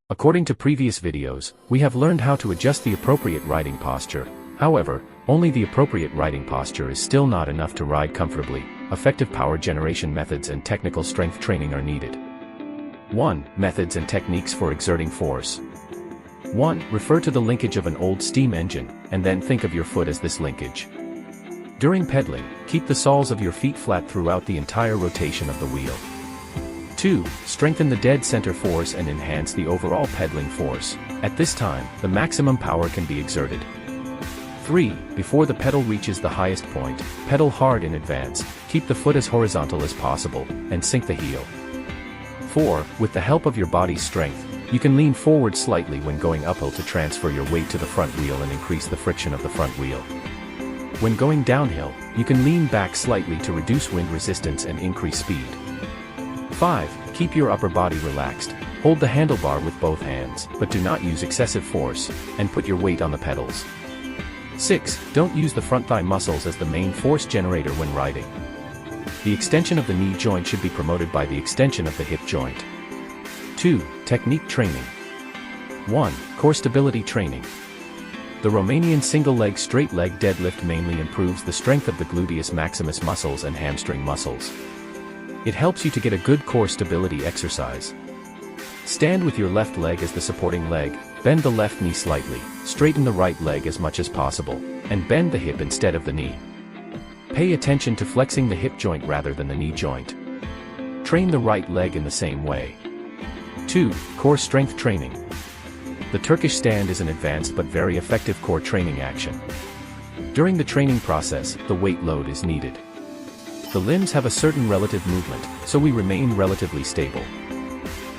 According to previous videos, we have learned how to adjust the appropriate riding posture. However, only the appropriate riding posture is still not enough to ride comfortably. Effective power generation methods and technical strength training are needed. 1. Methods and techniques for exerting force. 1. Refer to the linkage of an old steam engine, and then think of your foot as this linkage. During pedaling, keep the soles of your feet flat throughout the entire rotation of the wheel. 2. Strengthen the dead center force and enhance the overall pedaling force. At this time, the maximum power can be exerted. 3. Before the pedal reaches the highest point, pedal hard in advance, keep the foot as horizontal as possible, and sink the heel. 4. With the help of your body's strength, you can lean forward slightly when going uphill to transfer your weight to the front wheel and increase the friction of the front wheel. When going downhill, you can lean back slightly to reduce wind resistance and increase speed. 5. Keep your upper body relaxed. Hold the handlebar with both hands, but do not use excessive force, and put your weight on the pedals. 6. Don't use the front thigh muscles as the main force generator when riding. The extension of the knee joint should be promoted by the extension of the hip joint. 2. Technique training. 1. Core stability training. The Romanian single-leg straight leg deadlift mainly improves the strength of the gluteus maximus muscles and hamstring muscles. It helps you to get a good core stability exercise. Stand with your left leg as the supporting leg, bend the left knee slightly, straighten the right leg as much as possible, and bend the hip instead of the knee. Pay attention to flexing the hip joint rather than the knee joint. Train the right leg in the same way. 2. Core strength training. The Turkish stand is an advanced but very effective core training action. During the training process, the weight load is needed. The limbs have a certain relative movement, so we remain relatively stable.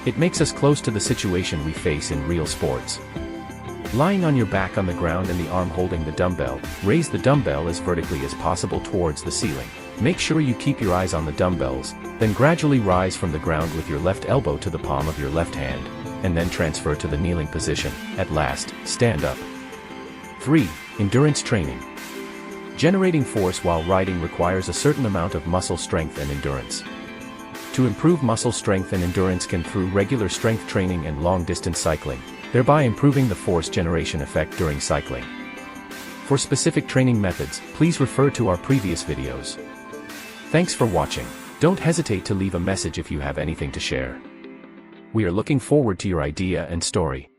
It makes us close to the situation we face in real sports. Lying on your back on the ground and the arm holding the dumbbell, raise the dumbbell as vertically as possible towards the ceiling. Make sure you keep your eyes on the dumbbells, then gradually rise from the ground with your left elbow to the palm of your left hand, and then transfer to the kneeling position. At last, stand up. 3. Endurance training. Generating force while riding requires a certain amount of muscle strength and endurance. To improve muscle strength and endurance can through regular strength training and long-distance cycling, thereby improving the force generation effect during cycling. For specific training methods, please refer to our previous videos. Thanks for watching. Don't hesitate to leave a message if you have anything to share. We are looking forward to your idea and story.